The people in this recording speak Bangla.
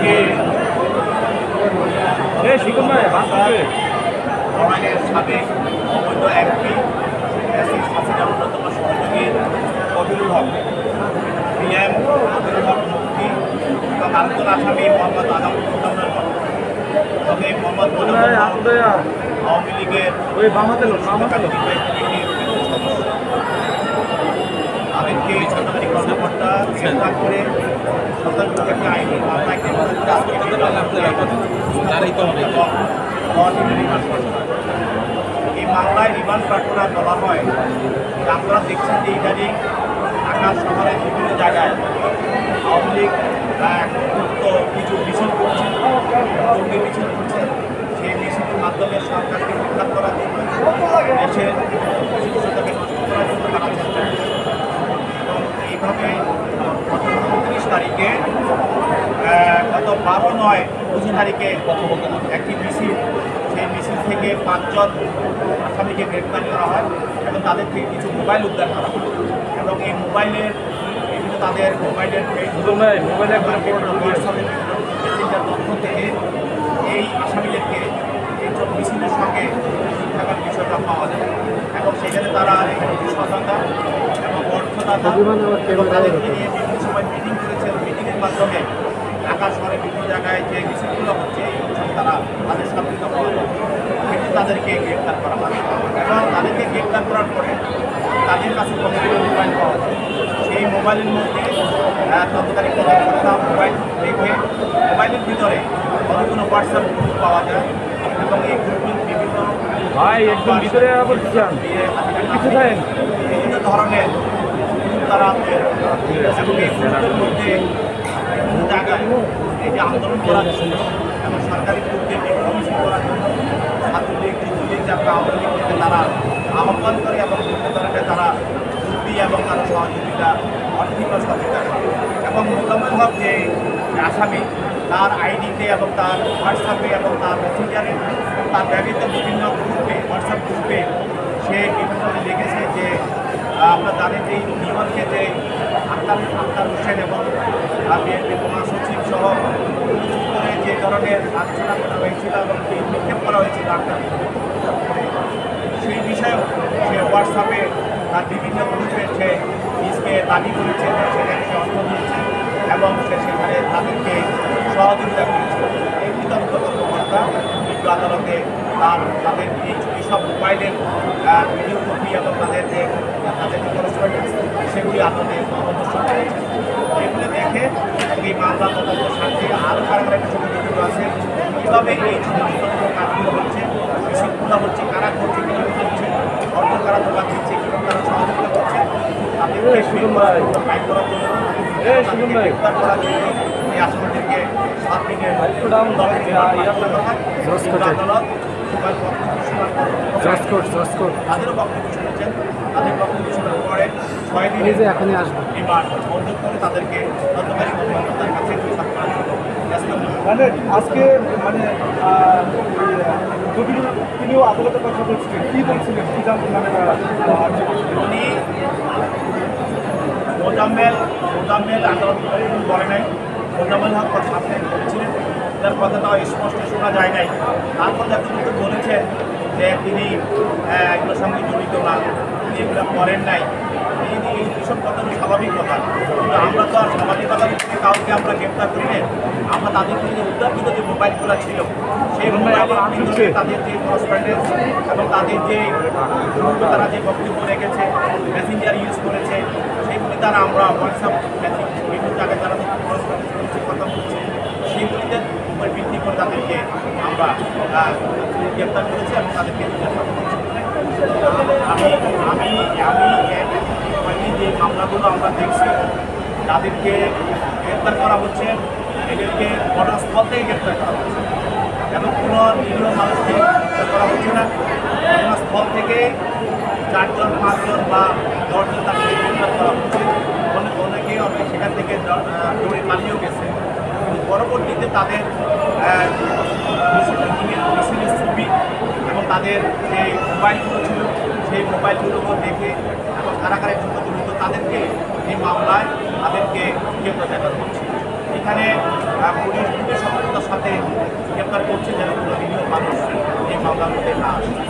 আজকে নড়াইলের সাবেক অবৈধ এমপি হাসিনার অন্যতম সহযোগী কবিরুল হক, পিএম কবিরুল হক মুফতি এবং আরেকজন আসামি মোহাম্মদ আজামুল মোজাম্মেল হক এবং এই মোহাম্মদ মোজাম্মেল হক আওয়ামী লীগের তাদেরকে সরকারি কর্মকর্তা গ্রেফতার করে সরকারি আইনি মামলায় এই মামলায় রিমান্ড প্রার্থনা বলা হয়। আপনারা দেখছেন যে ইদানিং ঢাকা শহরের বিভিন্ন জায়গায় আওয়ামী লীগ কিছু মিছিল করছে, জঙ্গি মিছিল করছে। সেই মিছিলের মাধ্যমে সরকারকে উদ্ধার করার জন্য দেশের শিক্ষকতাকে নষ্ট করার জন্য তারা চেষ্টা করছে এবং এইভাবে গত 29 তারিখে গত 12/9 তারিখে একটি মিছিল, সেই মিছিল থেকে 5 জন আসামিকে গ্রেপ্তার করা হয় এবং তাদের থেকে কিছু মোবাইল উদ্ধার করা হয় এবং এই মোবাইলের বিভিন্ন তাদের মোবাইলের তথ্য থেকে এই আসামিদেরকে এই মিছিলের সঙ্গে থাকার বিষয়টা পাওয়া যায় এবং সেখানে তারা সততা এবং অর্থদাতা তাদেরকে নিয়ে বিভিন্ন সময় মিটিং করেছে। মিটিংয়ের মাধ্যমে ঢাকা শহরে বিভিন্ন জায়গায় যে মিছিলগুলো হচ্ছে এই অঞ্চলে তারা তাদের সাবধানতা পাওয়া যায়, কিন্তু তাদেরকে গ্রেপ্তার করা হয় এবং তাদেরকে গ্রেপ্তার করার পরে তাদের কাছে কতগুলো মোবাইল পাওয়া যায়। সেই মোবাইলের মধ্যে তৎকালীন কর্মকর্তা মোবাইল দেখে মোবাইলের ভিতরে কতগুলো হোয়াটসঅ্যাপ গ্রুপ পাওয়া যায় এবং এই গ্রুপের বিভিন্ন বিভিন্ন ধরনের তারা এবং এই গ্রুপের মধ্যে বিভিন্ন জায়গায় এই যে আন্দোলন করার জন্য এবং সরকারি গ্রুপকে বিক্রমিত করার জন্য ছাত্রলীগ, যুবলীগ, যারা আওয়ামী লীগ থেকে তারা আহ্বান করে এবং বিভিন্ন ধরনের তারা বুদ্ধি এবং তারা সহযোগিতা আর্থিক সহযোগিতা করে এবং মোজাম্মেল হক যে আসামি তার আইডিতে এবং তার হোয়াটসঅ্যাপে এবং তার মেসেঞ্জারে তার ব্যবহৃত বিভিন্ন গ্রুপে হোয়াটসঅ্যাপ গ্রুপে সে বিভিন্ন লিখেছে যে আমরা জানেন যে নিয়মকে যে আক্তার হোসেন এবং বিএনপি মহাসচিব সহ করে যে ধরনের আলোচনা করা হয়েছিল এবং নিক্ষেপ করা হয়েছিল সেই বিষয়েও সে হোয়াটসঅ্যাপে তার বিভিন্ন গ্রুপে সে নিজকে দাবি করেছে, সেখানে সে অর্থ দিয়েছে এবং সে সেখানে তাদেরকে সহযোগিতা করেছে। এই বিতর্ক কর্মকর্তা কিন্তু আদালতে তাদের এইসব মোবাইলের ভিডিও কপি এবং তাদের যে করসপন্ডেন্স সেগুলি আদালতে প্রদর্শন করেছে। এগুলি দেখে এই মামলা তদন্ত সাথে আরও কারা কিছু জড়িত আছে, কীভাবে এই ছোট ছোট কাজগুলো হচ্ছে, মিছিলগুলো হচ্ছে, কারা করছে, কীভাবে করছে, অর্থ কারা জোগাড় দিচ্ছে, কীভাবে তারা সহযোগিতা করছে, তাদেরকে ফাইল করার জন্য গ্রেপ্তার করার জন্য এই আসামিদেরকে 7 দিনের আদালত তাদেরও বক্তব্য শুনেছেন। তাদের বক্তব্য শোনার পরে 6 দিনে এখনই আসবে এবার মঞ্জুর করে তাদেরকে তদন্তকারী কর্মকর্তার কাছে মানে আজকে মানে তিনিও আদালতের কথা বলছিলেন, কী বলছিলেন, কী জানতেন মানে উনি মোজাম্মেল আদালত বলে নাই, মোজাম্মেল হক সামনে বলেছিলেন, তার কথাটা স্পষ্ট শোনা যায় নাই। তারপর যখন বলেছেন যে তিনি এগুলোর সঙ্গে জড়িত না, তিনি এগুলো করেন নাই, এইসব কথা স্বাভাবিক কথা। কিন্তু আমরা তো আর স্বাভাবিকতার উপরে কাউকে আমরা গ্রেপ্তার করি না। আমরা তাদেরকে যে উদ্ধারকৃত যে মোবাইলগুলো ছিল সেই মোবাইলের ভিতরে তাদের যে করসপন্ডেন্স এবং তাদের যে তারা যে বক্তব্য রেখেছে, মেসেঞ্জার ইউজ করেছে, সেইগুলি তারা আমরা হোয়াটসঅ্যাপ বিভিন্ন জায়গায় তারা করসপন্ডেন্স করছে, কথা বলছে, সেইগুলিতে উপর ভিত্তি করে তাদেরকে আমরা গ্রেপ্তার করেছি এবং তাদেরকে আমি যে মামলাগুলো আমরা দেখছি তাদেরকে গ্রেপ্তার করা হচ্ছে, এদেরকে ঘটনাস্থল থেকে গ্রেপ্তার করা হচ্ছে এবং কোনো নিরীহ মানুষকে গ্রেপ্তার করা হচ্ছে না। ঘটনাস্থল থেকে 4 জন 5 জন বা 10 জন তাদেরকে গ্রেপ্তার করা হচ্ছে। অনেকে সেখান থেকে দৌড়ে পালিয়েও গেছে, কিন্তু পরবর্তীতে তাদের মিছিলের ছবি এবং তাদের যে মোবাইলগুলো ছিল সেই মোবাইলগুলোকে দেখে এবং কারাগারের জন্য জড়িত তাদেরকে এই মামলায় তাদেরকে গ্রেপ্তার দেওয়া হচ্ছে। এখানে পুলিশ খুবই সতর্কতার সাথে গ্রেপ্তার করছে যেন কোনো নিরীহ মানুষ এই মামলার মধ্যে না আসে।